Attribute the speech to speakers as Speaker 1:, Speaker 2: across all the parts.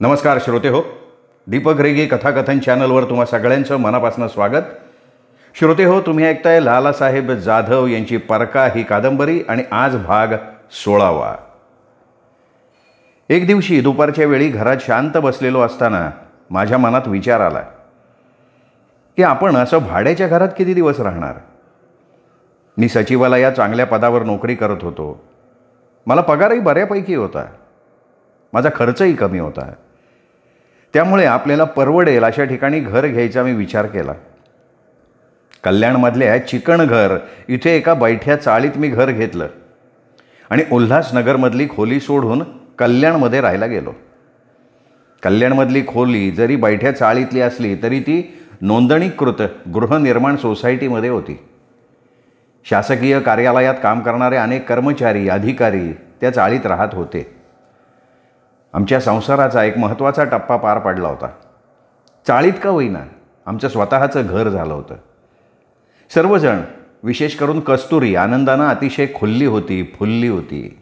Speaker 1: नमस्कार श्रोते हो, दीपक रेगे कथाकथन चॅनलवर तुम्हा सगळ्यांचं मनापासून स्वागत. श्रोते हो, तुम्ही ऐकताय लालासाहेब जाधव यांची परका ही कादंबरी आणि आज भाग 16वा. एक दिवशी दुपारच्या वेळी घरात शांत बसलेलो असताना माझ्या मनात विचार आला की आपण असं भाड्याच्या घरात किती दिवस राहणार. मी सचिवालयात चांगल्या पदावर नोकरी करत होतो. मला पगारही बऱ्यापैकी होता. माझा खर्चही कमी होता. त्यामुळे आपल्याला परवडेल अशा ठिकाणी घर घ्यायचा मी विचार केला. कल्याणमधल्या चिकणघर इथे एका बैठ्या चाळीत मी घर घेतलं आणि उल्हासनगरमधली खोली सोडून कल्याणमध्ये राहायला गेलो. कल्याणमधली खोली जरी बैठ्या चाळीतली असली तरी ती नोंदणीकृत गृहनिर्माण सोसायटीमध्ये होती. शासकीय कार्यालयात काम करणारे अनेक कर्मचारी अधिकारी त्या चाळीत राहत होते. आमच्या संसाराचा एक महत्त्वाचा टप्पा पार पडला होता. चाळीत का होईना आमचं स्वतःचं घर झालं होतं. सर्वजण, विशेष करून कस्तुरी, आनंदानं अतिशय खुल्ली होती, फुल्ली होती.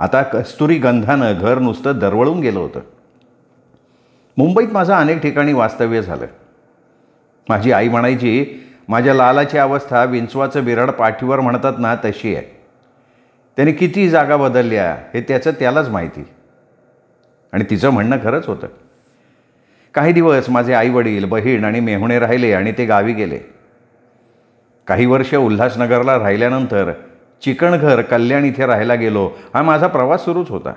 Speaker 1: आता कस्तुरी गंधानं घर नुसतं दरवळून गेलं होतं. मुंबईत माझं अनेक ठिकाणी वास्तव्य झालं. माझी आई म्हणायची, माझ्या लालाची अवस्था विंचवाचं बिरड पाठीवर म्हणतात ना तशी आहे. त्याने किती जागा बदलल्या हे त्याचं त्यालाच माहिती. आणि तिचं म्हणणं खरंच होतं. काही दिवस माझे आईवडील, बहीण आणि मेहुणे राहिले आणि ते गावी गेले. काही वर्ष उल्हासनगरला राहिल्यानंतर चिकणघर कल्याण इथे राहायला गेलो. हा माझा प्रवास सुरूच होता.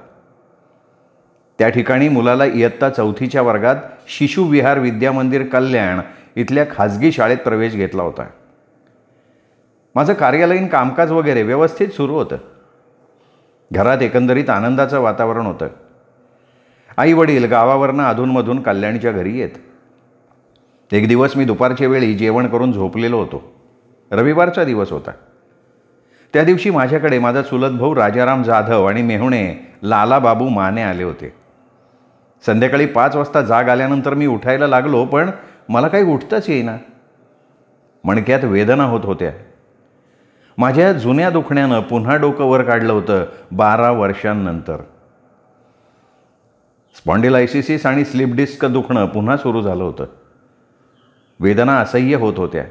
Speaker 1: त्या ठिकाणी मुलाला इयत्ता 4थीच्या वर्गात शिशुविहार विद्यामंदिर कल्याण इथल्या खाजगी शाळेत प्रवेश घेतला होता. माझं कार्यालयीन कामकाज वगैरे व्यवस्थित सुरू होतं. घरात एकंदरीत आनंदाचं वातावरण होतं. आई वडील गावावरनं अधूनमधून कल्याणच्या घरी येत. एक दिवस मी दुपारच्या वेळी जेवण करून झोपलेलो होतो. रविवारचा दिवस होता. त्या दिवशी माझ्याकडे माझा चुलत भाऊ राजाराम जाधव आणि मेहुणे लालाबाबू माने आले होते. संध्याकाळी 5 वाजता जाग आल्यानंतर मी उठायला लागलो, पण मला काही उठताच येईना. मणक्यात वेदना होत होत्या. माझ्या जुन्या दुखण्यानं पुन्हा डोकं वर काढलं होतं 12 वर्षांनंतर. स्पॉन्डिलायसिस आणि स्लिप डिस्क दुखणं पुन्हा सुरू झालं होतं. वेदना असह्य होत होत्या.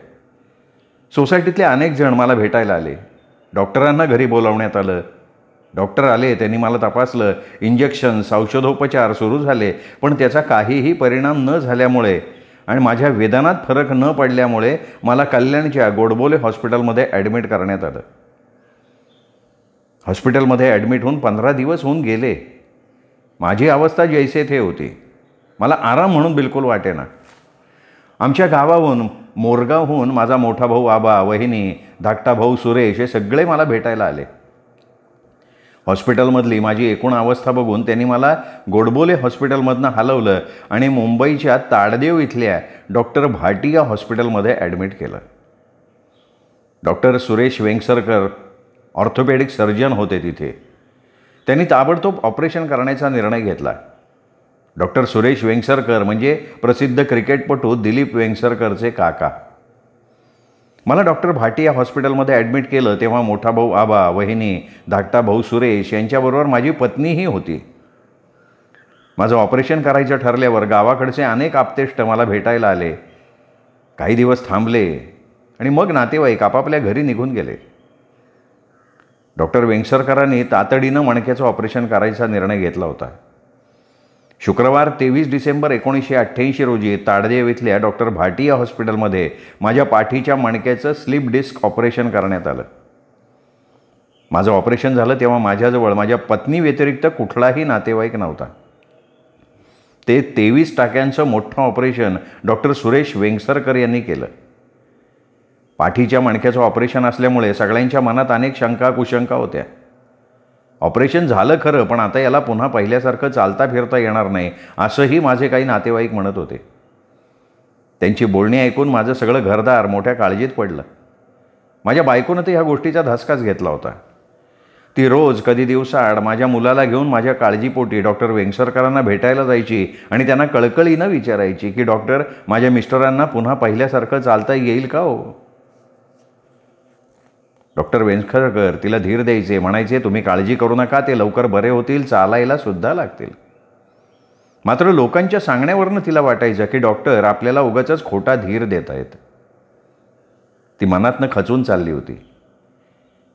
Speaker 1: सोसायटीतले अनेक जण मला भेटायला आले. डॉक्टरांना घरी बोलावण्यात आलं. डॉक्टर आले, त्यांनी मला तपासलं. इंजेक्शन्स, औषधोपचार सुरू झाले, पण त्याचा काहीही परिणाम न झाल्यामुळे आणि माझ्या वेदनात फरक न पडल्यामुळे मला कल्याणच्या गोडबोले हॉस्पिटलमध्ये ॲडमिट करण्यात आलं. हॉस्पिटलमध्ये ॲडमिट होऊन 15 दिवस होऊन गेले. माझी अवस्था जैसे थे होती. मला आराम म्हणून बिलकुल वाटेना. आमच्या गावाहून, मोरगावहून माझा मोठा भाऊ आबा, वहिनी, धाकटा भाऊ सुरेश हे सगळे मला भेटायला आले. हॉस्पिटलमधली माझी एकूण अवस्था बघून त्यांनी मला गोडबोले हॉस्पिटलमधनं हलवलं आणि मुंबईच्या ताडदेव इथल्या डॉक्टर भाटिया हॉस्पिटलमध्ये ॲडमिट केलं. Doctor Suresh Vengsarkar orthopaedic surgeon होते तिथे. त्यांनी ताबडतोब ऑपरेशन करण्याचा निर्णय घेतला. डॉक्टर सुरेश वेंगसरकर म्हणजे प्रसिद्ध क्रिकेटपटू दिलीप वेंगसरकरचे काका. मला डॉक्टर भाटिया हॉस्पिटलमध्ये ॲडमिट केलं तेव्हा मोठा भाऊ आबा, वहिनी, धाकटा भाऊ सुरेश यांच्याबरोबर माझी पत्नीही होती. माझं ऑपरेशन करायचं ठरल्यावर गावाकडचे अनेक आप्तेष्ट मला भेटायला आले. काही दिवस थांबले आणि मग नातेवाईक आपापल्या घरी निघून गेले. डॉक्टर वेंगसरकरांनी तातडीनं मणक्याचं ऑपरेशन करायचा निर्णय घेतला होता. शुक्रवार 23 डिसेंबर 1988 रोजी ताडदेव इथल्या डॉक्टर भाटिया हॉस्पिटलमध्ये माझ्या पाठीच्या मणक्याचं स्लिप डिस्क ऑपरेशन करण्यात आलं. माझं ऑपरेशन झालं तेव्हा माझ्याजवळ माझ्या पत्नी व्यतिरिक्त कुठलाही नातेवाईक नव्हता. ते 23 टाक्यांचं मोठं ऑपरेशन डॉक्टर सुरेश वेंगसरकर यांनी केलं. पाठीच्या मणक्याचं ऑपरेशन असल्यामुळे सगळ्यांच्या मनात अनेक शंका कुशंका होत्या. ऑपरेशन झालं खरं, पण आता याला पुन्हा पहिल्यासारखं चालता फिरता येणार नाही असंही माझे काही नातेवाईक म्हणत होते. त्यांची बोलणी ऐकून माझं सगळं घरदार मोठ्या काळजीत पडलं. माझ्या बायकोनं तर ह्या गोष्टीचा धसकाच घेतला होता. ती रोज कधी दिवसाआड माझ्या मुलाला घेऊन माझ्या काळजीपोटी डॉक्टर वेंगसरकरांना भेटायला जायची आणि त्यांना कळकळीनं विचारायची की डॉक्टर, माझ्या मिस्टरांना पुन्हा पहिल्यासारखं चालता येईल का हो. डॉक्टर वेंगसरकर तिला धीर द्यायचे, म्हणायचे तुम्ही काळजी करू नका, ते लवकर बरे होतील, चालायला सुद्धा लागतील. मात्र लोकांच्या सांगण्यावरनं तिला वाटायचं की डॉक्टर आपल्याला उगाचच खोटा धीर देत आहेत. ती मनातनं खचून चालली होती.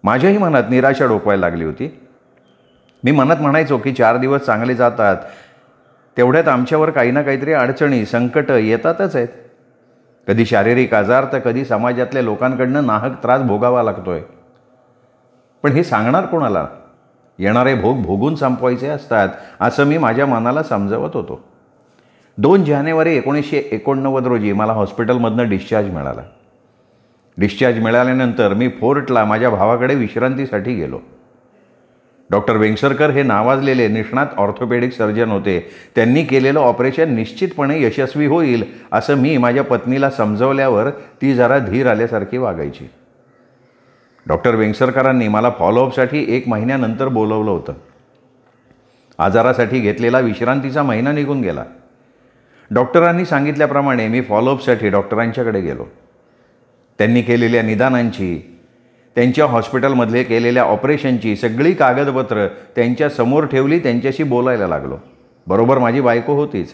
Speaker 1: माझ्याही मनात निराशा डोकवायला लागली होती. मी मनात म्हणायचो की 4 दिवस चांगले जातात, तेवढ्यात आमच्यावर काही ना काहीतरी अडचणी संकट येतातच आहेत. कधी शारीरिक आजार तर कधी समाजातल्या लोकांकडनं नाहक त्रास भोगावा लागतोय. पण हे सांगणार कोणाला? येणारे भोग भोगून संपवायचे असतात असं मी माझ्या मनाला समजावत होतो. 2 जानेवारी 1989 रोजी मला हॉस्पिटलमधनं डिस्चार्ज मिळाला. डिस्चार्ज मिळाल्यानंतर मी फोर्टला माझ्या भावाकडे विश्रांतीसाठी गेलो. डॉक्टर वेंगसरकर हे नावाजलेले निष्णात ऑर्थोपेडिक सर्जन होते. त्यांनी केलेलं ऑपरेशन निश्चितपणे यशस्वी होईल असं मी माझ्या पत्नीला समजवल्यावर ती जरा धीर आल्यासारखी वागायची. डॉक्टर वेंगसरकरांनी मला फॉलोअपसाठी 1 महिन्यानंतर बोलवलं होतं. आजारासाठी घेतलेला विश्रांतीचा महिना निघून गेला. डॉक्टरांनी सांगितल्याप्रमाणे मी फॉलोअपसाठी डॉक्टरांच्याकडे गेलो. त्यांनी केलेल्या निदानांची, त्यांच्या हॉस्पिटलमधले केलेल्या ऑपरेशनची सगळी कागदपत्र त्यांच्या समोर ठेवली. त्यांच्याशी बोलायला लागलो. बरोबर माझी बायको होतीच.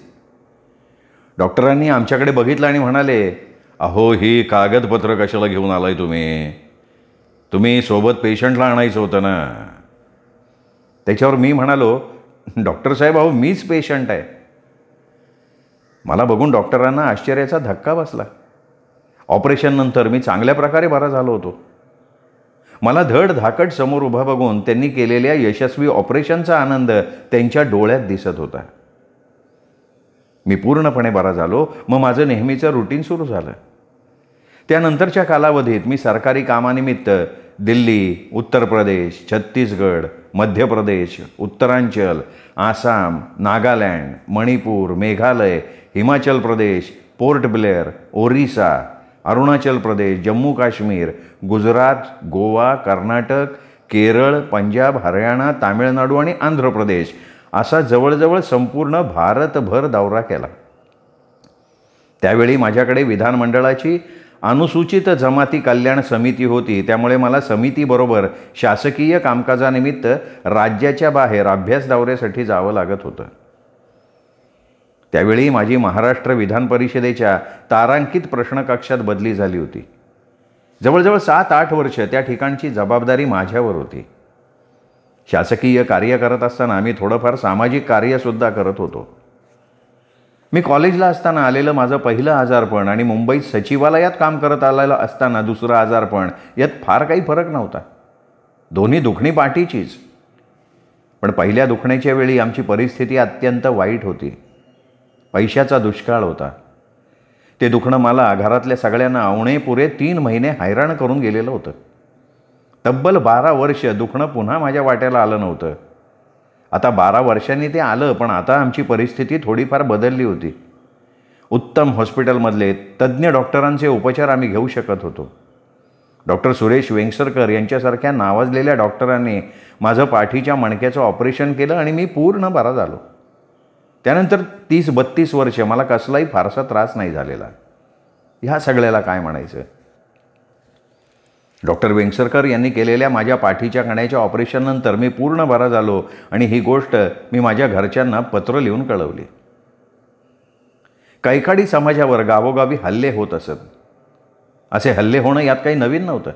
Speaker 1: डॉक्टरांनी आमच्याकडे बघितलं आणि म्हणाले, अहो ही कागदपत्र कशाला घेऊन आलाय तुम्ही सोबत पेशंटला आणायचं होतं ना. त्याच्यावर मी म्हणालो, डॉक्टर साहेब अहो मीच पेशंट आहे. मला बघून डॉक्टरांना आश्चर्याचा धक्का बसला. ऑपरेशननंतर मी चांगल्या प्रकारे बरा झालो होतो. मला धड धाकट समोर उभा बघून त्यांनी केलेल्या यशस्वी ऑपरेशनचा आनंद त्यांच्या डोळ्यात दिसत होता. मी पूर्णपणे बरा झालो. मग माझं नेहमीचं रुटीन सुरू झालं. त्यानंतरच्या कालावधीत मी सरकारी कामानिमित्त दिल्ली, उत्तर प्रदेश, छत्तीसगड, मध्य प्रदेश, उत्तरांचल, आसाम, नागालँड, मणिपूर, मेघालय, हिमाचल प्रदेश, पोर्ट ब्लेअर, ओरिसा, अरुणाचल प्रदेश, जम्मू काश्मीर, गुजरात, गोवा, कर्नाटक, केरळ, पंजाब, हरियाणा, तामिळनाडू आणि आंध्र प्रदेश असा जवळजवळ संपूर्ण भारतभर दौरा केला. त्यावेळी माझ्याकडे विधानमंडळाची अनुसूचित जमाती कल्याण समिती होती. त्यामुळे मला समितीबरोबर शासकीय कामकाजानिमित्त राज्याच्या बाहेर अभ्यास दौऱ्यासाठी जावं लागत होतं. त्यावेळी माझी महाराष्ट्र विधान परिषदेच्या तारांकित प्रश्नकक्षात बदली झाली होती. जवळजवळ 7-8 वर्ष त्या ठिकाणची जबाबदारी माझ्यावर होती. शासकीय कार्य करत असताना मी थोडंफार सामाजिक कार्यसुद्धा करत होतो. मी कॉलेजला असताना आलेलं माझं पहिलं आजारपण आणि मुंबईत सचिवालयात काम करत आलेलं असताना दुसरं आजारपण यात फार काही फरक नव्हता. दोन्ही दुखणी पाठीचीच. पण पहिल्या दुखण्याच्या वेळी आमची परिस्थिती अत्यंत वाईट होती. पैशाचा दुष्काळ होता. ते दुखणं मला घरातल्या सगळ्यांना उणे 3 महिने हैराण करून गेलेलं होतं. तब्बल 12 वर्ष दुखणं पुन्हा माझ्या वाट्याला आलं नव्हतं. आता 12 वर्षांनी ते आलं, पण आता आमची परिस्थिती थोडीफार बदलली होती. उत्तम हॉस्पिटलमधले तज्ज्ञ डॉक्टरांचे उपचार आम्ही घेऊ शकत होतो. डॉक्टर सुरेश वेंगसरकर यांच्यासारख्या नावाजलेल्या डॉक्टरांनी माझं पाठीच्या मणक्याचं ऑपरेशन केलं आणि मी पूर्ण बरा झालो. त्यानंतर 30-32 वर्ष मला कसलाही फारसा त्रास नाही झालेला. ह्या सगळ्याला काय म्हणायचं? डॉक्टर वेंगसरकर यांनी केलेल्या माझ्या पाठीच्या कण्याच्या ऑपरेशननंतर मी पूर्ण बरा झालो आणि ही गोष्ट मी माझ्या घरच्यांना पत्र लिहून कळवली. कैकाडी समाजावर गावोगावी हल्ले होत असत. असे हल्ले होणं यात काही नवीन नव्हतं.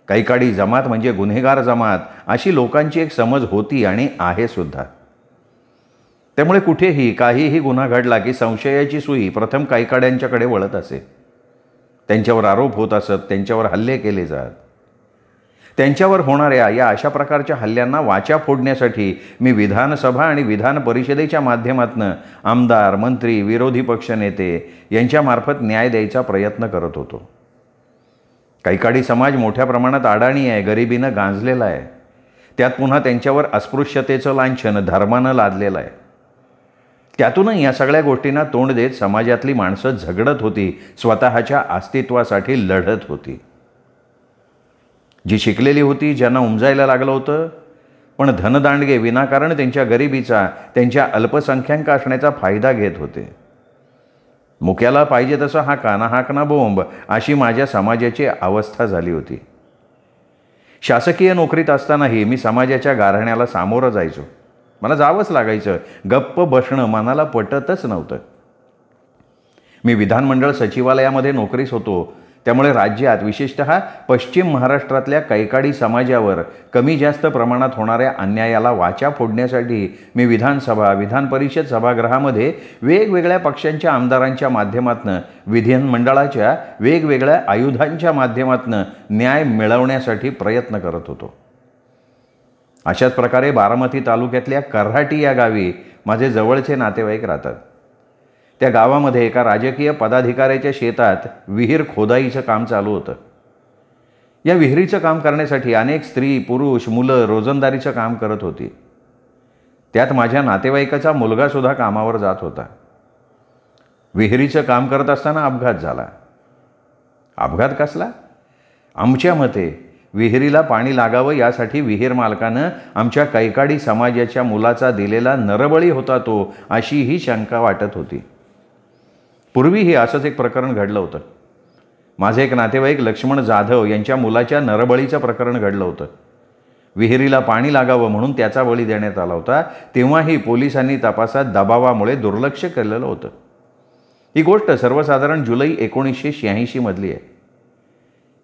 Speaker 1: कैकाडी जमात म्हणजे गुन्हेगार जमात अशी लोकांची एक समज होती आणि आहे सुद्धा. त्यामुळे कुठेही काहीही गुन्हा घडला की संशयाची सुई प्रथम कैकाड्यांच्याकडे वळत असे. त्यांच्यावर आरोप होत असत, त्यांच्यावर हल्ले केले जात. त्यांच्यावर होणाऱ्या या अशा प्रकारच्या हल्ल्यांना वाचा फोडण्यासाठी मी विधानसभा आणि विधान परिषदेच्या माध्यमातून आमदार, मंत्री, विरोधी पक्षनेते यांच्यामार्फत न्याय द्यायचा प्रयत्न करत होतो. कैकाडी समाज मोठ्या प्रमाणात अडाणी आहे, गरिबीनं गांजलेला आहे. त्यात पुन्हा त्यांच्यावर अस्पृश्यतेचं लांछन धर्मानं लादलेलं आहे. त्यातूनही या सगळ्या गोष्टींना तोंड देत समाजातली माणसं झगडत होती, स्वतःच्या अस्तित्वासाठी लढत होती. जी शिकलेली होती, ज्यांना उमजायला लागलं होतं, पण धनदांडगे विनाकारण त्यांच्या गरिबीचा, त्यांच्या अल्पसंख्याक असण्याचा फायदा घेत होते. मुक्याला पाहिजे तसं हाका ना हाक ना बोंब अशी माझ्या समाजाची अवस्था झाली होती. शासकीय नोकरीत असतानाही मी समाजाच्या गाऱ्हाण्याला सामोरं जायचो. मला जावंच लागायचं. गप्प बसणं मनाला पटतच नव्हतं. मी विधानमंडळ सचिवालयामध्ये नोकरीस होतो. त्यामुळे राज्यात विशेषतः पश्चिम महाराष्ट्रातल्या कैकाडी समाजावर कमी जास्त प्रमाणात होणाऱ्या अन्यायाला वाचा फोडण्यासाठी मी विधानसभा, विधान परिषद सभागृहामध्ये वेगवेगळ्या पक्षांच्या आमदारांच्या माध्यमातून, विधिमंडळाच्या वेगवेगळ्या आयुधांच्या माध्यमातून न्याय मिळवण्यासाठी प्रयत्न करत होतो. अशाच प्रकारे बारामती तालुक्यातल्या कराटी या गावी माझे जवळचे नातेवाईक राहतात. त्या गावामध्ये एका राजकीय पदाधिकाऱ्याच्या शेतात विहीर खोदाईचं काम चालू होतं. या विहिरीचं काम करण्यासाठी अनेक स्त्री, पुरुष, मुलं रोजंदारीचं काम करत होती. त्यात माझ्या नातेवाईकाचा मुलगासुद्धा कामावर जात होता. विहिरीचं काम करत असताना अपघात झाला. अपघात कसला? आमच्या मते विहिरीला पाणी लागावं यासाठी विहीर मालकानं आमच्या कैकाडी समाजाच्या मुलाचा दिलेला नरबळी होता तो, अशी ही शंका वाटत होती. पूर्वीही असंच एक प्रकरण घडलं होतं. माझे एक नातेवाईक लक्ष्मण जाधव यांच्या मुलाच्या नरबळीचं प्रकरण घडलं होतं. विहिरीला पाणी लागावं म्हणून त्याचा बळी देण्यात आला होता. तेव्हाही पोलिसांनी तपासात दबावामुळे दुर्लक्ष केलेलं होतं. ही गोष्ट सर्वसाधारण जुलै 1986 मधली आहे.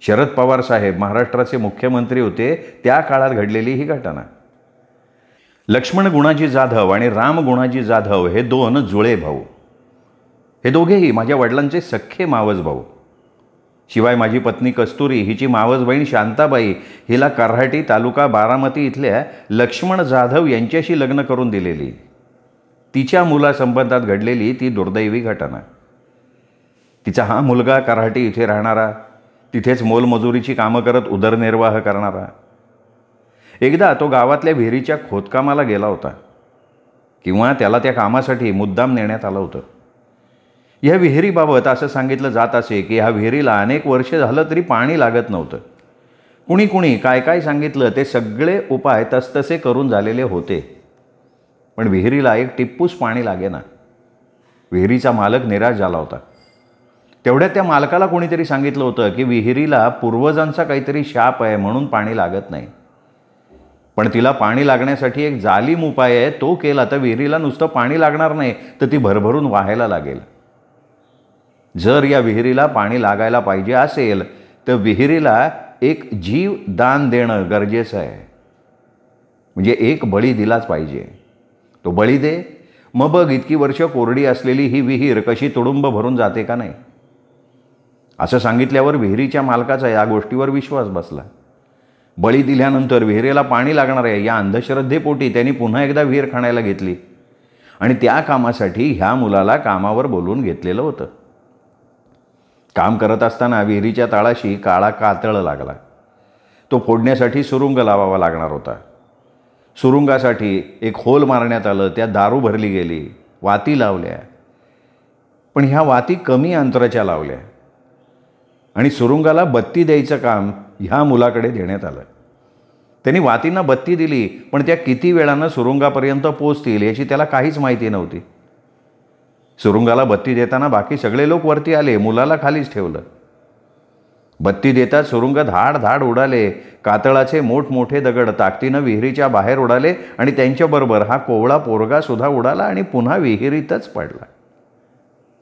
Speaker 1: शरद पवार साहेब महाराष्ट्राचे मुख्यमंत्री होते त्या काळात घडलेली ही घटना. लक्ष्मण गुणाजी जाधव आणि राम गुणाजी जाधव हे दोन जुळे भाऊ. हे दोघेही माझ्या वडिलांचे सख्खे मावस भाऊ. शिवाय माझी पत्नी कस्तुरी हिची मावस बहीण शांताबाई हिला कराटी तालुका बारामती इथल्या लक्ष्मण जाधव यांच्याशी लग्न करून दिलेली. तिच्या मुलासंबंधात घडलेली ती दुर्दैवी घटना. तिचा हा मुलगा कराटी इथे राहणारा, तिथेच मोलमजुरीची कामं करत उदरनिर्वाह करणारा. एकदा तो गावातल्या विहिरीच्या खोदकामाला गेला होता किंवा त्याला त्या कामासाठी मुद्दाम नेण्यात आलं होतं. या विहिरीबाबत असं सांगितलं जात असे की ह्या विहिरीला अनेक वर्ष झालं तरी पाणी लागत नव्हतं. कुणी काय काय सांगितलं ते सगळे उपाय तसतसे करून झालेले होते, पण विहिरीला एक टिप्पूस पाणी लागेना. विहिरीचा मालक निराश झाला होता. तेवढ्यात त्या मालकाला कोणीतरी सांगितलं होतं की विहिरीला पूर्वजांचा काहीतरी शाप आहे म्हणून पाणी लागत नाही. पण तिला पाणी लागण्यासाठी एक जालीम उपाय आहे, तो केला तर विहिरीला नुसतं पाणी लागणार नाही तर ती भरभरून वाहायला लागेल. जर या विहिरीला पाणी लागायला पाहिजे असेल तर विहिरीला एक जीव दान देणं गरजेचं आहे. म्हणजे एक बळी दिलाच पाहिजे. तो बळी दे, मग बघ इतकी वर्ष कोरडी असलेली ही विहीर कशी तुडुंब भरून जाते का नाही. असं सांगितल्यावर विहिरीच्या मालकाचा या गोष्टीवर विश्वास बसला. बळी दिल्यानंतर विहिरीला पाणी लागणार आहे या अंधश्रद्धेपोटी त्यांनी पुन्हा एकदा विहीर खणायला घेतली आणि त्या कामासाठी ह्या मुलाला कामावर बोलवून घेतलेलं होतं. काम करत असताना विहिरीच्या तळाशी काळा कातळ लागला. तो फोडण्यासाठी सुरुंग लावावा लागणार होता. सुरुंगासाठी एक होल मारण्यात आलं, त्यात दारू भरली गेली, वाती लावल्या. पण ह्या वाती कमी अंतराच्या लावल्या आणि सुरुंगाला बत्ती द्यायचं काम ह्या मुलाकडे देण्यात आलं. त्यांनी वातींना बत्ती दिली, पण त्या किती वेळानं सुरुंगापर्यंत पोचतील याची त्याला काहीच माहिती नव्हती. सुरुंगाला बत्ती देताना बाकी सगळे लोक वरती आले, मुलाला खालीच ठेवलं. बत्ती देतात सुरुंग धाड धाड उडाले. कातळाचे मोठमोठे दगड ताकदीनं विहिरीच्या बाहेर उडाले आणि त्यांच्याबरोबर हा कोवळा पोरगा सुद्धा उडाला आणि पुन्हा विहिरीतच पडला.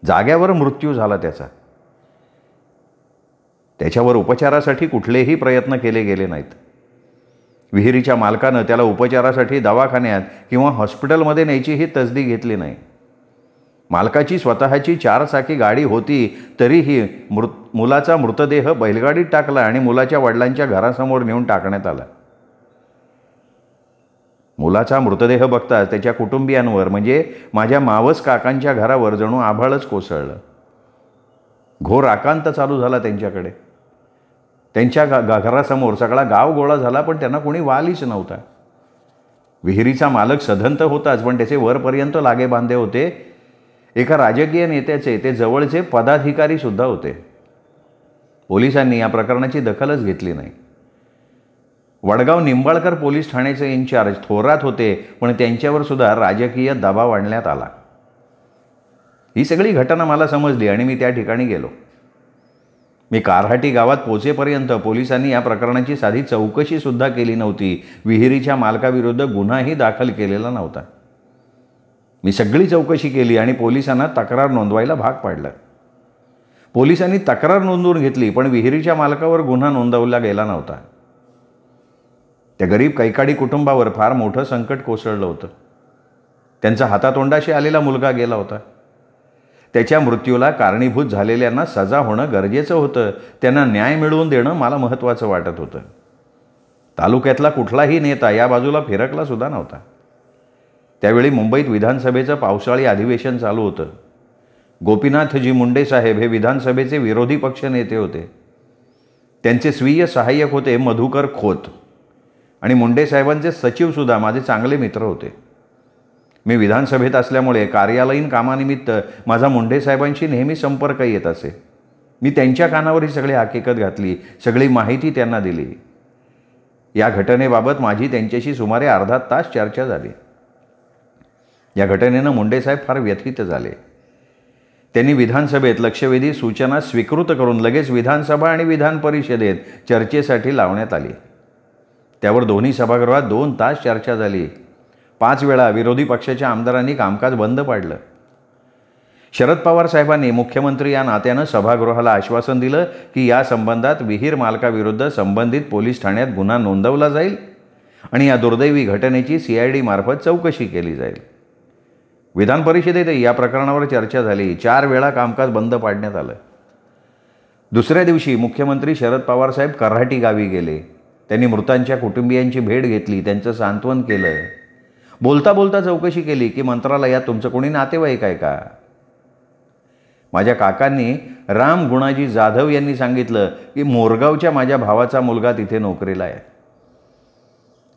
Speaker 1: जाग्यावर मृत्यू झाला त्याचा. त्याच्यावर उपचारासाठी कुठलेही प्रयत्न केले गेले नाहीत. विहिरीच्या मालकानं त्याला उपचारासाठी दवाखान्यात किंवा हॉस्पिटलमध्ये न्यायचीही तसदी घेतली नाही. मालकाची स्वतःची 4 चाकी गाडी होती तरीही मुलाचा मृतदेह बैलगाडीत टाकला आणि मुलाच्या वडिलांच्या घरासमोर नेऊन टाकण्यात आला. मुलाचा मृतदेह बघताच त्याच्या कुटुंबियांवर म्हणजे माझ्या मावस काकांच्या घरावर जणू आभाळच कोसळलं. घोर आकांत चालू झाला त्यांच्याकडे. त्यांच्या घरासमोर सगळा गाव गोळा झाला, पण त्यांना कोणी वालीच नव्हता. विहिरीचा मालक सधंत होताच, पण त्याचे वरपर्यंत लागे बांधे होते. एका राजकीय नेत्याचे ते जवळचे पदाधिकारी सुद्धा होते. पोलिसांनी या प्रकरणाची दखलच घेतली नाही. वडगाव निंबाळकर पोलीस ठाण्याचे इन्चार्ज थोरात होते, पण त्यांच्यावर सुद्धा राजकीय दबाव आणण्यात आला. ही सगळी घटना मला समजली आणि मी त्या ठिकाणी गेलो. मी कारहाटी गावात पोचेपर्यंत पोलिसांनी या प्रकरणाची साधी चौकशीसुद्धा केली नव्हती. विहिरीच्या मालकाविरुद्ध गुन्हाही दाखल केलेला नव्हता. मी सगळी चौकशी केली आणि पोलिसांना तक्रार नोंदवायला भाग पाडलं. पोलिसांनी तक्रार नोंदवून घेतली, पण विहिरीच्या मालकावर गुन्हा नोंदवला गेला नव्हता. त्या गरीब कैकाडी कुटुंबावर फार मोठं संकट कोसळलं होतं. त्यांचा हातातोंडाशी आलेला मुलगा गेला होता. त्याच्या मृत्यूला कारणीभूत झालेल्यांना सजा होणं गरजेचं होतं. त्यांना न्याय मिळवून देणं मला महत्त्वाचं वाटत होतं. तालुक्यातला कुठलाही नेता या बाजूला फिरकला सुद्धा नव्हता. त्यावेळी मुंबईत विधानसभेचं पावसाळी अधिवेशन चालू होतं. गोपीनाथजी मुंडे साहेब हे विधानसभेचे विरोधी पक्ष नेते होते. त्यांचे स्वीय सहाय्यक होते मधुकर खोत आणि मुंडे साहेबांचे सचिवसुद्धा माझे चांगले मित्र होते. मी विधानसभेत असल्यामुळे कार्यालयीन कामानिमित्त माझा मुंडे साहेबांशी नेहमी संपर्क येत असे. मी त्यांच्या कानावर ही सगळी हकीकत घातली, सगळी माहिती त्यांना दिली. या घटनेबाबत माझी त्यांच्याशी सुमारे अर्धा तास चर्चा झाली. या घटनेनं मुंडे साहेब फार व्यथित झाले. त्यांनी विधानसभेत लक्षवेधी सूचना स्वीकृत करून लगेच विधानसभा आणि विधान परिषदेत चर्चेसाठी लावण्यात आली. त्यावर दोन्ही सभागृहात 2 तास चर्चा झाली. 5 वेळा विरोधी पक्षाच्या आमदारांनी कामकाज बंद पाडलं. शरद पवार साहेबांनी मुख्यमंत्री या नात्यानं सभागृहाला आश्वासन दिलं की या संबंधात विहीर मालकाविरुद्ध संबंधित पोलीस ठाण्यात गुन्हा नोंदवला जाईल आणि या दुर्दैवी घटनेची CID मार्फत चौकशी केली जाईल. विधान परिषदेतही या प्रकरणावर चर्चा झाली. 4 वेळा कामकाज बंद पाडण्यात आलं. दुसऱ्या दिवशी मुख्यमंत्री शरद पवार साहेब कऱ्हाटी गावी गेले. त्यांनी मृतांच्या कुटुंबियांची भेट घेतली, त्यांचं सांत्वन केलं. बोलता बोलता चौकशी केली की मंत्रालयात तुमचं कोणी नातेवाईक आहे का? माझ्या काकांनी राम गुणाजी जाधव यांनी सांगितलं की मोरगावच्या माझ्या भावाचा मुलगा तिथे नोकरीला आहे.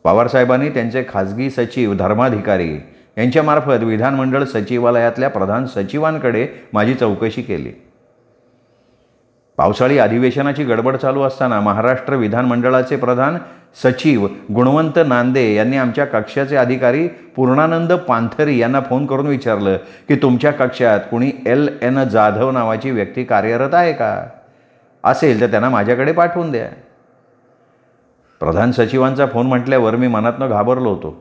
Speaker 1: पवारसाहेबांनी त्यांचे खाजगी सचिव धर्माधिकारी यांच्यामार्फत विधानमंडळ सचिवालयातल्या प्रधान सचिवांकडे माझी चौकशी केली. पावसाळी अधिवेशनाची गडबड चालू असताना महाराष्ट्र विधानमंडळाचे प्रधान सचिव गुणवंत नांदे यांनी आमच्या कक्षाचे अधिकारी पूर्णानंद पांथरी यांना फोन करून विचारलं की तुमच्या कक्षात कुणी LN जाधव नावाची व्यक्ती कार्यरत आहे का? असेल तर त्यांना माझ्याकडे पाठवून द्या. प्रधान सचिवांचा फोन म्हटल्यावर मी मनातनं घाबरलो होतो.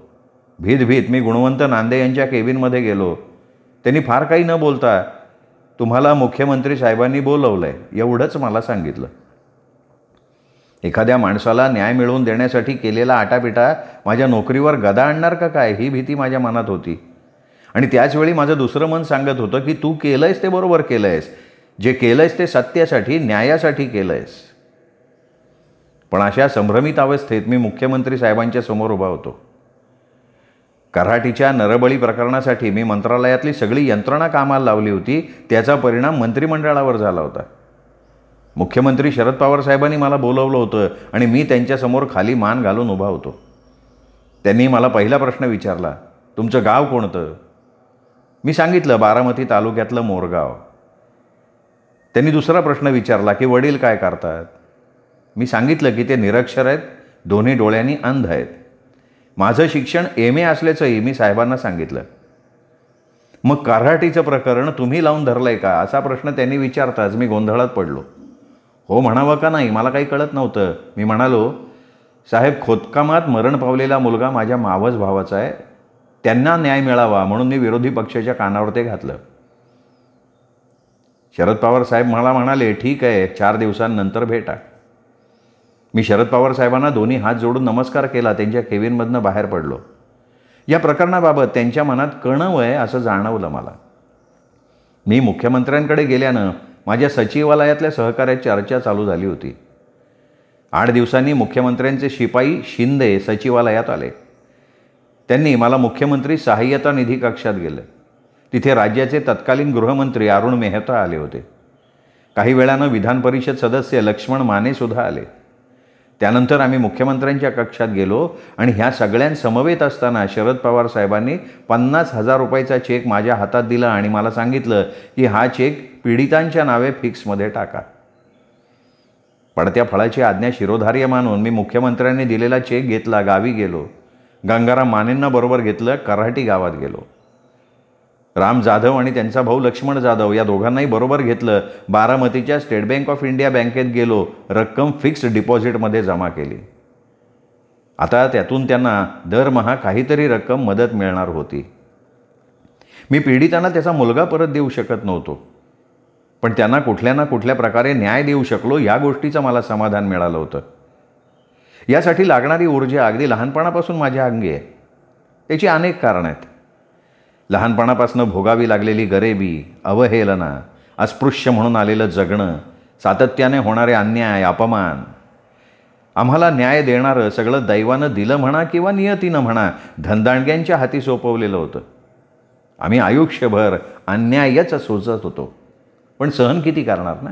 Speaker 1: भीत मी गुणवंत नांदे यांच्या केबिनमध्ये गेलो. त्यांनी फार काही न बोलता तुम्हाला मुख्यमंत्री साहेबांनी बोलवलंय एवढंच मला सांगितलं. एखाद्या माणसाला न्याय मिळवून देण्यासाठी केलेला आटापिटा माझ्या नोकरीवर गदा आणणार का काय ही भीती माझ्या मनात होती. आणि त्याचवेळी माझं दुसरं मन सांगत होतं की तू केलंयस ते बरोबर केलंयस, जे केलंयस ते सत्यासाठी न्यायासाठी केलंयस. पण अशा संभ्रमित अवस्थेत मी मुख्यमंत्री साहेबांच्या समोर उभा होतो. कऱ्हाटीच्या नरबळी प्रकरणासाठी मी मंत्रालयातली सगळी यंत्रणा कामाला लावली होती. त्याचा परिणाम मंत्रिमंडळावर झाला होता. मुख्यमंत्री शरद पवार साहेबांनी मला बोलवलं होतं आणि मी त्यांच्यासमोर खाली मान घालून उभा होतो. त्यांनी मला पहिला प्रश्न विचारला, तुमचं गाव कोणतं? मी सांगितलं बारामती तालुक्यातलं मोरगाव. त्यांनी दुसरा प्रश्न विचारला की वडील काय करतात? मी सांगितलं की ते निरक्षर आहेत, दोन्ही डोळ्यांनी अंध आहेत. माझं शिक्षण MA असल्याचंही मी साहेबांना सांगितलं. मग कऱ्हाटीचं प्रकरण तुम्ही लावून धरलंय का असा प्रश्न त्यांनी विचारताच मी गोंधळात पडलो. हो म्हणावं का नाही मला काही कळत नव्हतं. मी म्हणालो, साहेब खोदकामात मरण पावलेला मुलगा माझ्या मावस भावाचा आहे, त्यांना न्याय मिळावा म्हणून मी विरोधी पक्षाच्या कानावर ते घातलं. शरद पवार साहेब मला म्हणाले, ठीक आहे 4 दिवसांनंतर भेटा. मी शरद पवार साहेबांना दोन्ही हात जोडून नमस्कार केला. त्यांच्या केबिनमधनं बाहेर पडलो. या प्रकरणाबाबत त्यांच्या मनात कणव आहे असं जाणवलं मला. मी मुख्यमंत्र्यांकडे गेल्यानं माझ्या सचिवालयातल्या सहकार्यात चर्चा चालू झाली होती. 8 दिवसांनी मुख्यमंत्र्यांचे शिपाई शिंदे सचिवालयात आले. त्यांनी मला मुख्यमंत्री सहाय्यता निधी कक्षात गेलं. तिथे राज्याचे तत्कालीन गृहमंत्री अरुण मेहता आले होते. काही वेळानं विधान परिषद सदस्य लक्ष्मण माने सुद्धा आले. त्यानंतर आम्ही मुख्यमंत्र्यांच्या कक्षात गेलो आणि ह्या सगळ्यांसमवेत असताना शरद पवार साहेबांनी 50,000 रुपयाचा चेक माझ्या हातात दिला आणि मला सांगितलं की हा चेक पीडितांच्या नावे फिक्समध्ये टाका. पडत्या फळाची आज्ञा शिरोधार्य मानून मी मुख्यमंत्र्यांनी दिलेला चेक घेतला. गावी गेलो. गंगाराम मानेंना बरोबर घेतलं. कऱ्हाटी गावात गेलो. राम जाधव आणि त्यांचा भाऊ लक्ष्मण जाधव या दोघांनाही बरोबर घेतलं. बारामतीच्या स्टेट बँक ऑफ इंडिया बँकेत गेलो. रक्कम फिक्स्ड डिपॉझिटमध्ये जमा केली. आता त्यातून त्यांना दरमहा काहीतरी रक्कम मदत मिळणार होती. मी पीडितांना त्याचा मुलगा परत देऊ शकत नव्हतो, पण त्यांना कुठल्या ना कुठल्या प्रकारे न्याय देऊ शकलो या गोष्टीचं मला समाधान मिळालं होतं. यासाठी लागणारी ऊर्जा अगदी लहानपणापासून माझ्या अंगी आहे. त्याची अनेक कारणं आहेत. लहानपणापासून भोगावी लागलेली गरिबी, अवहेलना, अस्पृश्य म्हणून आलेलं जगणं, सातत्याने होणारे अन्याय, अपमान. आम्हाला न्याय देणारं सगळं दैवानं दिलं म्हणा किंवा नियतीनं म्हणा, धनदांडग्यांच्या हाती सोपवलेलं होतं. आम्ही आयुष्यभर अन्यायच सोचत होतो, पण सहन किती करणार ना.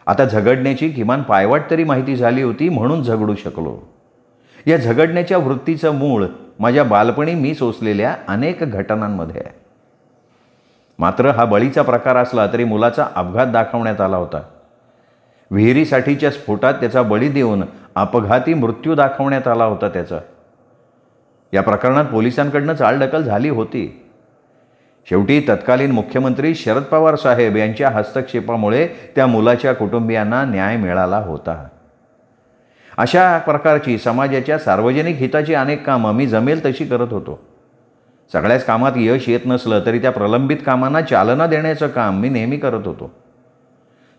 Speaker 1: आता झगडण्याची किमान पायवाट तरी माहिती झाली होती, म्हणून झगडू शकलो. या झगडण्याच्या वृत्तीचं मूळ माझ्या बालपणी मी सोसलेल्या अनेक घटनांमध्ये आहे. मात्र हा बळीचा प्रकार असला तरी मुलाचा अपघात दाखवण्यात आला होता. विहिरीसाठीच्या स्फोटात त्याचा बळी देऊन अपघाती मृत्यू दाखवण्यात आला होता त्याचा. या प्रकरणात पोलिसांकडनं चालढकल झाली होती. शेवटी तत्कालीन मुख्यमंत्री शरद पवार साहेब यांच्या हस्तक्षेपामुळे त्या मुलाच्या कुटुंबियांना न्याय मिळाला होता. अशा प्रकारची समाजाच्या सार्वजनिक हिताची अनेक कामं मी जमेल तशी करत होतो. सगळ्याच कामात यश येत नसलं तरी त्या प्रलंबित कामांना चालना देण्याचं काम मी नेहमी करत होतो.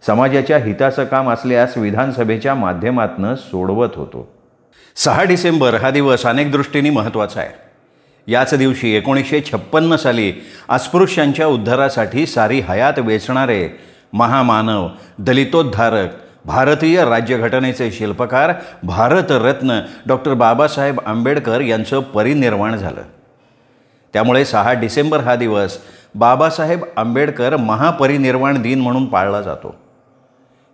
Speaker 1: समाजाच्या हिताचं काम असल्यास विधानसभेच्या माध्यमातून सोडवत होतो. 6 डिसेंबर हा दिवस अनेक दृष्टीने महत्त्वाचा आहे. याच दिवशी 1956 साली अस्पृश्यांच्या उद्धारासाठी सारी हयात वेचणारे महामानव, दलितोद्धारक, भारतीय राज्यघटनेचे शिल्पकार, भारतरत्न डॉक्टर बाबासाहेब आंबेडकर यांचं परिनिर्वाण झालं. त्यामुळे 6 डिसेंबर हा दिवस बाबासाहेब आंबेडकर महापरिनिर्वाण दिन म्हणून पाळला जातो.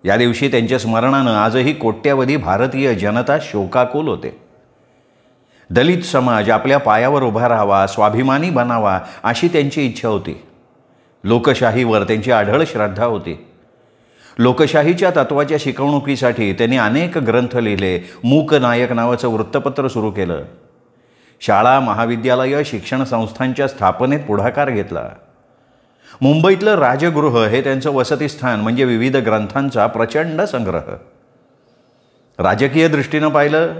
Speaker 1: या दिवशी त्यांच्या स्मरणानं आजही कोट्यावधी भारतीय जनता शोकाकुल होते. दलित समाज आपल्या पायावर उभा राहावा, स्वाभिमानी बनावा अशी त्यांची इच्छा होती. लोकशाहीवर त्यांची आढळ श्रद्धा होती. लोकशाहीच्या तत्वाच्या शिकवणुकीसाठी त्यांनी अनेक ग्रंथ लिहिले. मूक नायक नावाचं वृत्तपत्र सुरू केलं. शाळा, महाविद्यालय, शिक्षण संस्थांच्या स्थापनेत पुढाकार घेतला. मुंबईतलं राजगृह हे त्यांचं वसतिस्थान म्हणजे विविध ग्रंथांचा प्रचंड संग्रह. राजकीय दृष्टीनं पाहिलं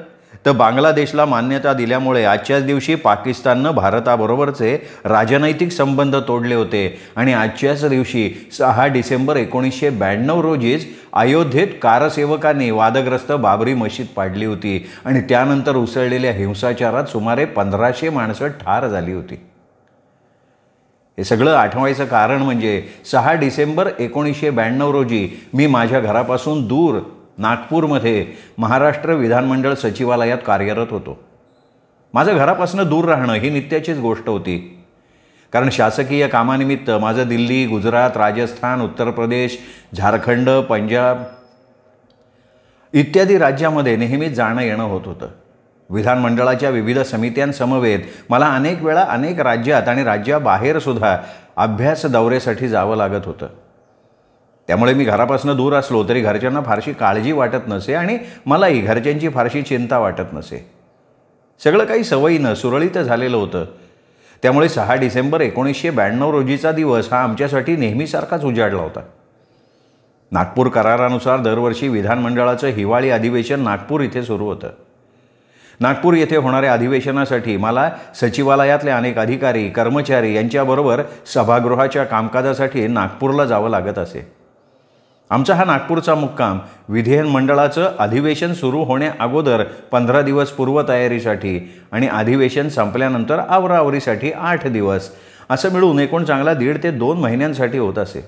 Speaker 1: तर बांगलादेशला मान्यता दिल्यामुळे आजच्याच दिवशी पाकिस्ताननं भारताबरोबरचे राजनैतिक संबंध तोडले होते आणि आजच्याच दिवशी 6 डिसेंबर 1992 रोजीच अयोध्येत कारसेवकांनी वादग्रस्त बाबरी मशीद पाडली होती आणि त्यानंतर उसळलेल्या हिंसाचारात सुमारे 1500 माणसं ठार झाली होती. हे सगळं आठवायचं कारण म्हणजे 6 डिसेंबर 1992 रोजी मी माझ्या घरापासून दूर नागपूरमध्ये महाराष्ट्र विधानमंडळ सचिवालयात कार्यरत होतो. माझं घरापासून दूर राहणं ही नित्याचीच गोष्ट होती, कारण शासकीय कामानिमित्त माझं दिल्ली, गुजरात, राजस्थान, उत्तर प्रदेश, झारखंड, पंजाब इत्यादी राज्यामध्ये नेहमीच जाणं येणं होत होतं. विधानमंडळाच्या विविध समित्यांसमवेत मला अनेक वेळा अनेक राज्यात आणि राज्याबाहेरसुद्धा अभ्यास दौऱ्यासाठी जावं लागत होतं. त्यामुळे मी घरापासून दूर असलो तरी घरच्यांना फारशी काळजी वाटत नसे आणि मलाही घरच्यांची फारशी चिंता वाटत नसे. सगळं काही सवयीनं सुरळीत झालेलं होतं. त्यामुळे 6 डिसेंबर 1992 रोजीचा दिवस हा आमच्यासाठी नेहमीसारखाच उजाडला होता. नागपूर करारानुसार दरवर्षी विधानमंडळाचं हिवाळी अधिवेशन नागपूर इथे सुरू होतं. नागपूर येथे होणाऱ्या अधिवेशनासाठी मला सचिवालयातले अनेक अधिकारी, कर्मचारी यांच्याबरोबर सभागृहाच्या कामकाजासाठी नागपूरला जावं लागत असे. आमचा हा नागपूरचा मुक्काम विधिमंडळाचं अधिवेशन सुरू होण्याअगोदर 15 दिवस पूर्वतयारीसाठी आणि अधिवेशन संपल्यानंतर आवराआवरीसाठी 8 दिवस असं मिळून एकूण चांगला 1.5 ते 2 महिन्यांसाठी होत असे.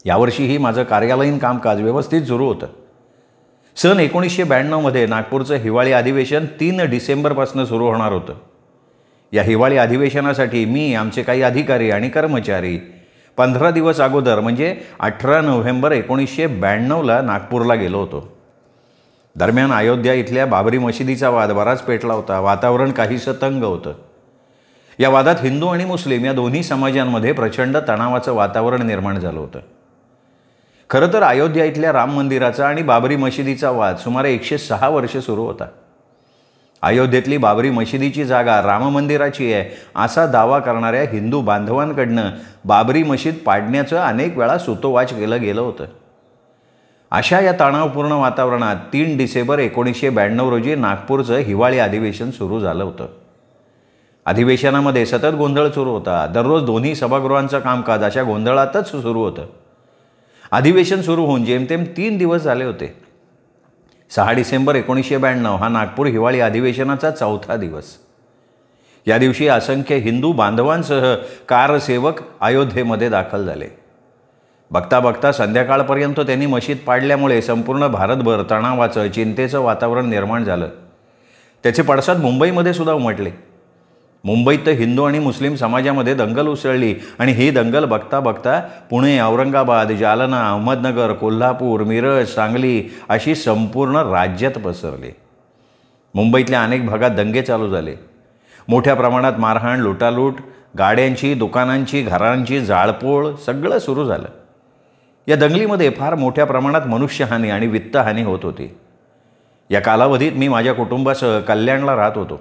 Speaker 1: यावर्षीही माझं कार्यालयीन कामकाज व्यवस्थित सुरू होतं. सन 1992 नागपूरचं हिवाळी अधिवेशन 3 डिसेंबरपासून सुरू होणार होतं. या हिवाळी अधिवेशनासाठी मी, आमचे काही अधिकारी आणि कर्मचारी 15 दिवस अगोदर म्हणजे 18 नोव्हेंबर 1992ला नागपूरला गेलो होतो. दरम्यान अयोध्या इथल्या बाबरी मशिदीचा वाद बराच पेटला होता. वातावरण काहीसं तंग होतं. या वादात हिंदू आणि मुस्लिम या दोन्ही समाजांमध्ये प्रचंड तणावाचं वातावरण निर्माण झालं होतं. खरं तर अयोध्या इथल्या राम मंदिराचा आणि बाबरी मशिदीचा वाद सुमारे 106 वर्ष सुरू होता. अयोध्येतली बाबरी मशिदीची जागा राम मंदिराची आहे असा दावा करणाऱ्या हिंदू बांधवांकडनं बाबरी मशीद पाडण्याचं अनेक वेळा सुतोवाच केलं गेलं होतं. अशा या तणावपूर्ण वातावरणात 3 डिसेंबर 1992 रोजी नागपूरचं हिवाळी अधिवेशन सुरू झालं होतं. अधिवेशनामध्ये सतत गोंधळ सुरू होता. दररोज दोन्ही सभागृहांचं कामकाज अशा गोंधळातच सुरू होतं. अधिवेशन सुरू होऊन जेमतेम 3 दिवस झाले होते. 6 डिसेंबर 1992 हा नागपूर हिवाळी अधिवेशनाचा 4था दिवस. या दिवशी असंख्य हिंदू बांधवांसह कारसेवक अयोध्येमध्ये दाखल झाले. बघता बघता संध्याकाळपर्यंत त्यांनी मशीद पाडल्यामुळे संपूर्ण भारतभर तणावाचं चिंतेचं वातावरण निर्माण झालं. त्याचे पडसाद मुंबईमध्ये सुद्धा उमटले. मुंबईत तर हिंदू आणि मुस्लिम समाजामध्ये दंगल उसळली आणि ही दंगल बघता बघता पुणे, औरंगाबाद, जालना, अहमदनगर, कोल्हापूर, मिरज, सांगली अशी संपूर्ण राज्यात पसरली. मुंबईतल्या अनेक भागात दंगे चालू झाले. मोठ्या प्रमाणात मारहाण, लुटालूट, गाड्यांची, दुकानांची, घरांची जाळपोळ सगळं सुरू झालं. या दंगलीमध्ये फार मोठ्या प्रमाणात मनुष्यहानी आणि वित्तहानी होत होती. या कालावधीत मी माझ्या कुटुंबासह कल्याणला राहत होतो.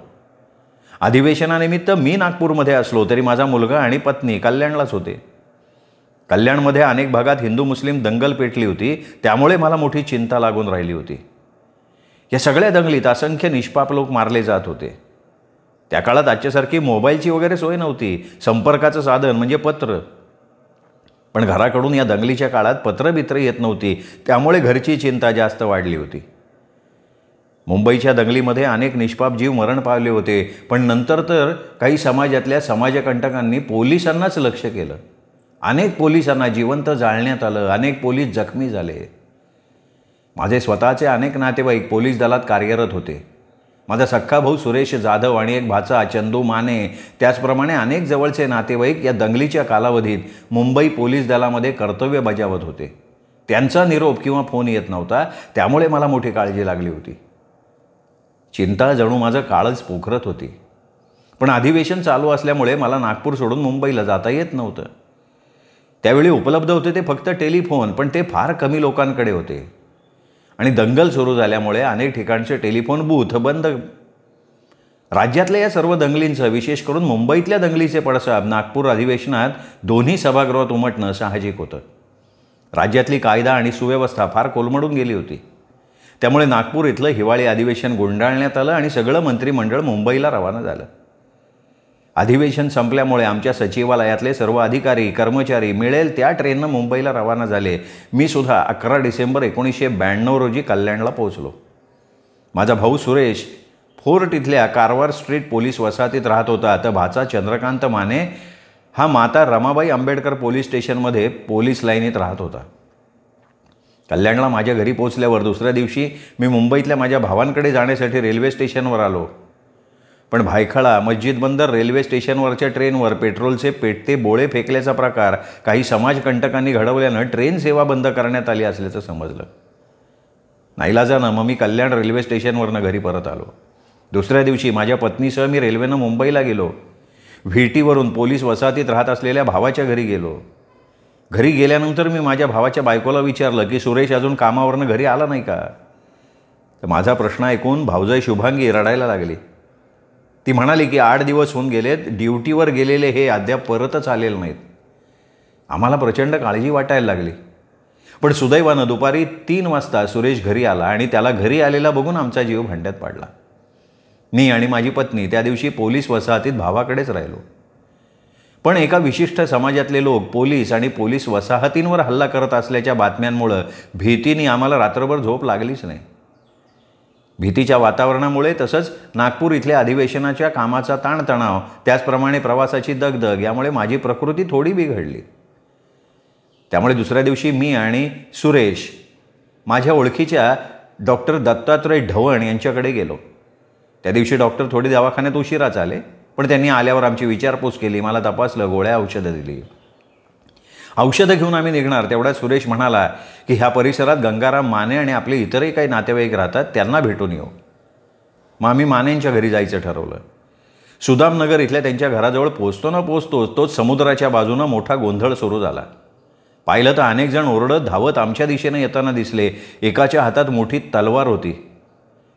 Speaker 1: अधिवेशनानिमित्त मी नागपूरमध्ये असलो तरी माझा मुलगा आणि पत्नी कल्याणलाच होते. कल्याणमध्ये अनेक भागात हिंदू मुस्लिम दंगल पेटली होती, त्यामुळे मला मोठी चिंता लागून राहिली होती. या सगळ्या दंगलीत असंख्य निष्पाप लोक मारले जात होते. त्या काळात आजच्यासारखी मोबाईलची वगैरे सोय नव्हती. संपर्काचं साधन म्हणजे पत्र. पण घराकडून या दंगलीच्या काळात पत्रबित्र येत नव्हती, त्यामुळे घरची चिंता जास्त वाढली होती. मुंबईच्या दंगलीमध्ये अनेक निष्पाप जीव मरण पावले होते. पण नंतर तर काही समाजातल्या समाजकंटकांनी पोलिसांनाच लक्ष्य केलं. अनेक पोलिसांना जिवंत जाळण्यात आलं. अनेक पोलीस जखमी झाले. माझे स्वतःचे अनेक नातेवाईक पोलीस दलात कार्यरत होते. माझा सख्खा भाऊ सुरेश जाधव आणि एक भाचा चंदू माने, त्याचप्रमाणे अनेक जवळचे नातेवाईक या दंगलीच्या कालावधीत मुंबई पोलीस दलामध्ये कर्तव्य बजावत होते. त्यांचा निरोप किंवा फोन येत नव्हता, त्यामुळे मला मोठी काळजी लागली होती. चिंता जणू माझं काळच पोखरत होती. पण अधिवेशन चालू असल्यामुळे मला नागपूर सोडून मुंबईला जाता येत नव्हतं. त्यावेळी उपलब्ध होते ते फक्त टेलिफोन, पण ते फार कमी लोकांकडे होते. आणि दंगल सुरू झाल्यामुळे अनेक ठिकाणचे टेलिफोन बूथ बंद. राज्यातल्या या सर्व दंगलींचं, विशेष करून मुंबईतल्या दंगलीचे पडसाद नागपूर अधिवेशनात दोन्ही सभागृहात उमटणं साहजिक होतं. राज्यातली कायदा आणि सुव्यवस्था फार कोलमडून गेली होती. त्यामुळे नागपूर इथलं हिवाळी अधिवेशन गुंडाळण्यात आलं आणि सगळं मंत्रिमंडळ मुंबईला रवाना झालं. अधिवेशन संपल्यामुळे आमच्या सचिवालयातले सर्व अधिकारी, कर्मचारी मिळेल त्या ट्रेननं मुंबईला रवाना झाले. मी सुद्धा 11 डिसेंबर 1992 रोजी कल्याणला पोहोचलो. माझा भाऊ सुरेश फोर्ट इथल्या कारवार स्ट्रीट पोलीस वसाहतीत राहत होता, तर भाचा चंद्रकांत माने हा माता रमाबाई आंबेडकर पोलीस स्टेशनमध्ये पोलीस लाईनीत राहत होता. कल्याणला माझ्या घरी पोचल्यावर दुसऱ्या दिवशी मी मुंबईतल्या माझ्या भावांकडे जाण्यासाठी रेल्वे स्टेशनवर आलो. पण भायखळा, मस्जिद बंदर रेल्वे स्टेशनवरच्या ट्रेनवर पेट्रोलचे पेटते बोळे फेकल्याचा प्रकार काही समाजकंटकांनी घडवल्यानं ट्रेन सेवा बंद करण्यात आली असल्याचं समजलं. नाईलाजानं मग मी कल्याण रेल्वे स्टेशनवरनं घरी परत आलो. दुसऱ्या दिवशी माझ्या पत्नीसह मी रेल्वेनं मुंबईला गेलो. व्हीटीवरून पोलीस वसाहतीत राहत असलेल्या भावाच्या घरी गेलो. घरी गेल्यानंतर मी माझ्या भावाच्या बायकोला विचारलं की सुरेश अजून कामावरनं घरी आला नाही का. तर माझा प्रश्न ऐकून भावजाई शुभांगी रडायला लागली. ती म्हणाली की 8 दिवस होऊन गेलेत, ड्युटीवर गेलेले हे अद्याप परतच आलेले नाहीत. आम्हाला प्रचंड काळजी वाटायला लागली. पण सुदैवानं दुपारी 3 वाजता सुरेश घरी आला आणि त्याला घरी आलेला बघून आमचा जीव भांड्यात पाडला. मी आणि माझी पत्नी त्या दिवशी पोलीस वसाहतीत भावाकडेच राहिलो. पण एका विशिष्ट समाजातले लोक पोलीस आणि पोलीस वसाहतींवर हल्ला करत असल्याच्या बातम्यांमुळं भीतीने आम्हाला रात्रभर झोप लागलीच नाही. भीतीच्या वातावरणामुळे तसंच नागपूर इथल्या अधिवेशनाच्या कामाचा ताणतणाव, त्याचप्रमाणे प्रवासाची दगदग यामुळे माझी प्रकृती थोडी बिघडली. त्यामुळे दुसऱ्या दिवशी मी आणि सुरेश माझ्या ओळखीच्या डॉक्टर दत्तात्रय ढवण यांच्याकडे गेलो. त्या दिवशी डॉक्टर थोडी दवाखान्यात उशिराच आले, पण त्यांनी आल्यावर आमची विचारपूस केली, मला तपासलं, गोळ्या औषधं दिली. औषधं घेऊन आम्ही निघणार तेवढ्यात सुरेश म्हणाला की ह्या परिसरात गंगाराम माने आणि आपले इतरही काही नातेवाईक राहतात, त्यांना भेटून येऊ. मग आम्ही मानेंच्या घरी जायचं ठरवलं. सुदामनगर इथल्या त्यांच्या घराजवळ पोचतोच तोच समुद्राच्या बाजूनं मोठा गोंधळ सुरू झाला. पाहिलं तर अनेक जण ओरडत धावत आमच्या दिशेनं येताना दिसले. एकाच्या हातात मोठी तलवार होती.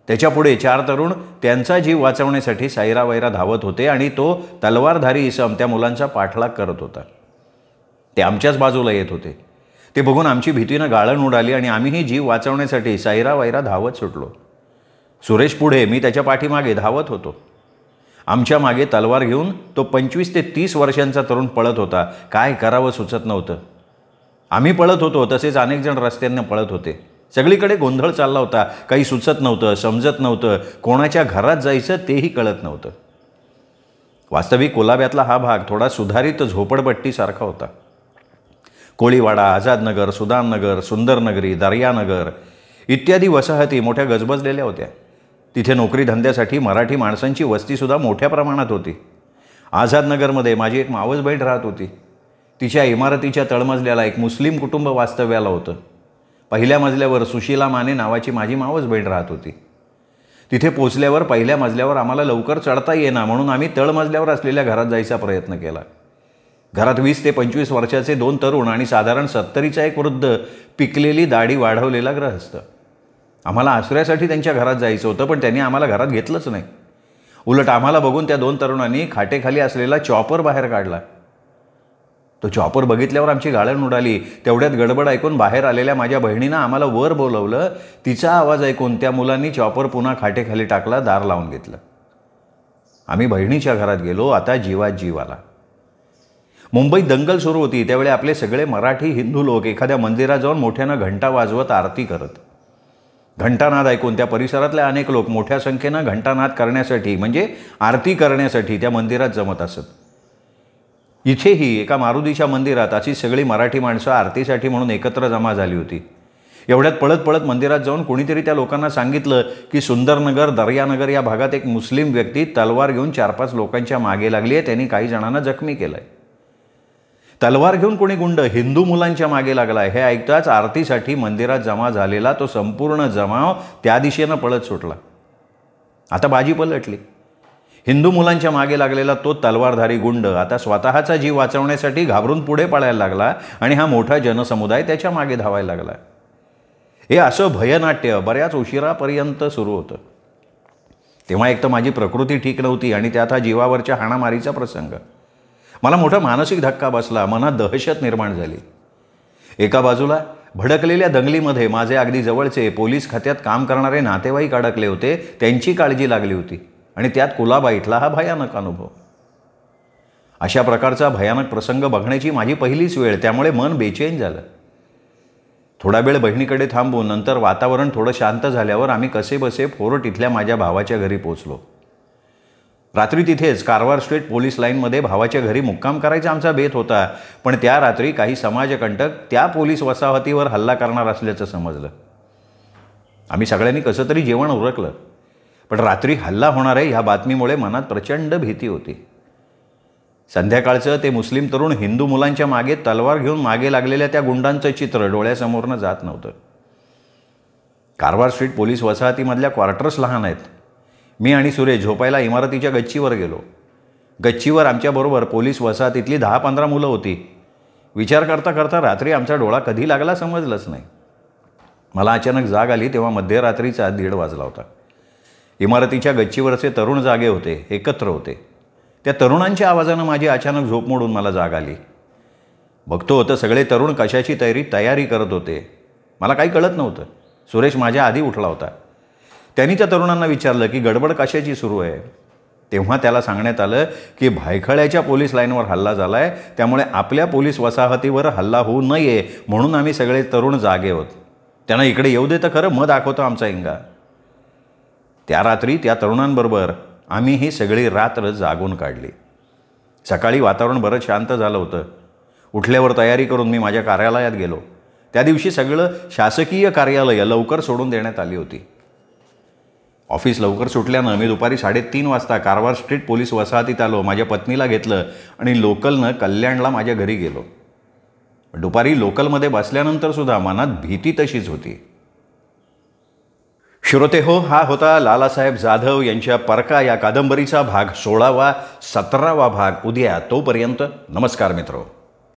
Speaker 1: त्याच्यापुढे 4 तरुण त्यांचा जीव वाचवण्यासाठी सैरावैरा धावत होते आणि तो तलवारधारी इसम त्या मुलांचा पाठलाग करत होता. ते आमच्याच बाजूला येत होते. ते बघून आमची भीतीनं गाळण उडाली आणि आम्हीही जीव वाचवण्यासाठी सैरावैरा धावत सुटलो. सुरेश पुढे, मी त्याच्या पाठीमागे धावत होतो. आमच्या मागे तलवार घेऊन तो 25 ते 30 वर्षांचा तरुण पळत होता. काय करावं सुचत नव्हतं. आम्ही पळत होतो तसेच अनेक जण रस्त्यांना पळत होते. सगळीकडे गोंधळ चालला होता. काही सुचत नव्हतं, समजत नव्हतं. कोणाच्या घरात जायचं तेही कळत नव्हतं. वास्तविक कोलाब्यातला हा भाग थोडा सुधारित झोपडपट्टीसारखा होता. कोळीवाडा, आझादनगर, सुदामनगर, सुंदरनगरी, दर्यानगर इत्यादी वसाहती मोठ्या गजबजलेल्या होत्या. तिथे नोकरी धंद्यासाठी मराठी माणसांची वस्तीसुद्धा मोठ्या प्रमाणात होती. आझादनगरमध्ये माझी एक मावस बहीण राहत होती. तिच्या इमारतीच्या तळमजल्याला एक मुस्लिम कुटुंब वास्तव्याला होतं. पहिल्या मजल्यावर सुशीला माने नावाची माझी मावस बहीण राहत होती. तिथे पोचल्यावर पहिल्या मजल्यावर आम्हाला लवकर चढता येईना म्हणून आम्ही तळमजल्यावर असलेल्या घरात जायचा प्रयत्न केला. घरात 20 ते 25 वर्षाचे 2 तरुण आणि साधारण 70चा एक वृद्ध, पिकलेली दाढी वाढवलेला गृहस्थ. आम्हाला आश्रयासाठी त्यांच्या घरात जायचं होतं, पण त्यांनी आम्हाला घरात घेतलंच नाही. उलट आम्हाला बघून त्या 2 तरुणांनी खाटेखाली असलेला चॉपर बाहेर काढला. तो चॉपर बघितल्यावर आमची गाळण उडाली. तेवढ्यात गडबड ऐकून बाहेर आलेल्या माझ्या बहिणीनं आम्हाला वर बोलवलं. तिचा आवाज ऐकून त्या मुलांनी चॉपर पुन्हा खाटेखाली टाकला, दार लावून घेतलं. आम्ही बहिणीच्या घरात गेलो. आता जीवात जीव आला. मुंबईत दंगल सुरू होती. त्यावेळी आपले सगळे मराठी हिंदू लोक एखाद्या मंदिरात जाऊन मोठ्यानं घंटा वाजवत आरती करत. घंटानाद ऐकून त्या परिसरातले अनेक लोक मोठ्या संख्येनं घंटानाद करण्यासाठी म्हणजे आरती करण्यासाठी त्या मंदिरात जमत असत. इथेही एका मारुतीच्या मंदिरात अशी सगळी मराठी माणसं आरतीसाठी म्हणून एकत्र जमा झाली होती. एवढ्यात पळत पळत मंदिरात जाऊन कोणीतरी त्या लोकांना सांगितलं की सुंदरनगर, दर्यानगर या भागात एक मुस्लिम व्यक्ती तलवार घेऊन 4-5 लोकांच्या मागे लागली आहे. त्यांनी काही जणांना जखमी केलं आहे. तलवार घेऊन कोणी गुंड हिंदू मुलांच्या मागे लागला आहे हे ऐकताच आरतीसाठी मंदिरात जमा झालेला तो संपूर्ण जमाव त्या दिशेनं पळत सुटला. आता बाजी पलटली. हिंदू मुलांच्या मागे लागलेला तो तलवारधारी गुंड आता स्वतःचा जीव वाचवण्यासाठी घाबरून पुढे पळायला लागला आणि हा मोठा जनसमुदाय त्याच्या मागे धावायला लागला. हे असं भयनाट्य बऱ्याच उशिरापर्यंत सुरू होतं. तेव्हा एक तर माझी प्रकृती ठीक नव्हती आणि त्यात हा जीवावरच्या हाणामारीचा प्रसंग. मला मोठा मानसिक धक्का बसला. मनात दहशत निर्माण झाली. एका बाजूला भडकलेल्या दंगलीमध्ये माझे अगदी जवळचे पोलीस खात्यात काम करणारे नातेवाईक अडकले होते. त्यांची काळजी लागली होती आणि त्यात कुलाबा हा भयानक अनुभव. अशा प्रकारचा भयानक प्रसंग बघण्याची माझी पहिलीच वेळ. त्यामुळे मन बेचैन झालं. थोडा वेळ बहिणीकडे थांबून नंतर वातावरण थोडं शांत झाल्यावर आम्ही कसेबसे फोर्ट इथल्या माझ्या भावाच्या घरी पोचलो. रात्री तिथेच कारवार स्ट्रीट पोलीस लाईनमध्ये भावाच्या घरी मुक्काम करायचा आमचा बेत होता. पण त्या रात्री काही समाजकंटक त्या पोलीस वसाहतीवर हल्ला करणार असल्याचं समजलं. आम्ही सगळ्यांनी कसं तरी जेवण उरकलं. पण रात्री हल्ला होणार आहे ह्या बातमीमुळे मनात प्रचंड भीती होती. संध्याकाळचं ते मुस्लिम तरुण हिंदू मुलांच्या मागे तलवार घेऊन मागे लागलेल्या त्या गुंडांचं चित्र डोळ्यासमोरनं जात नव्हतं. कारवार स्ट्रीट पोलीस वसाहतीमधल्या क्वार्टर्स लहान आहेत. मी आणि सुरेश झोपायला इमारतीच्या गच्चीवर गेलो. गच्चीवर आमच्याबरोबर पोलीस वसाहतीतली 10-15 मुलं होती. विचार करता करता रात्री आमचा डोळा कधी लागला समजलंच नाही. मला अचानक जाग आली तेव्हा मध्यरात्रीचा 1:30 वाजला होता. इमारतीच्या गच्चीवरचे तरुण जागे होते, एकत्र होते. त्या तरुणांच्या आवाजानं माझी अचानक झोप मोडून मला जाग आली. बघतो तर सगळे तरुण कशाची तयारी करत होते. मला काही कळत नव्हतं. सुरेश माझ्या आधी उठला होता. त्यांनी त्या तरुणांना विचारलं की गडबड कशाची सुरू आहे. तेव्हा त्याला सांगण्यात आलं की भायखळ्याच्या पोलीस लाईनवर हल्ला झाला आहे, त्यामुळे आपल्या पोलीस वसाहतीवर हल्ला होऊ नये म्हणून आम्ही सगळे तरुण जागे आहोत. त्यांना इकडे येऊ दे तर खरं, मग दाखवतो आमचा इंगा. त्या रात्री त्या तरुणांबरोबर आम्ही ही सगळी रात्र जागून काढली. सकाळी वातावरण बरंच शांत झालं होतं. उठल्यावर तयारी करून मी माझ्या कार्यालयात गेलो. त्या दिवशी सगळं शासकीय कार्यालय लवकर सोडून देण्यात आली होती. ऑफिस लवकर सुटल्यानं मी दुपारी 3:30 वाजता कारवार स्ट्रीट पोलीस वसाहतीत आलो. माझ्या पत्नीला घेतलं आणि लोकलनं कल्याणला माझ्या घरी गेलो. दुपारी लोकलमध्ये बसल्यानंतर सुद्धा मनात भीती तशीच होती. श्रोते हो, हा होता लालासाहेब जाधव यांच्या परका या कादंबरीचा भाग 16वा, 17वा भाग. उद्या. तोपर्यंत नमस्कार मित्रो.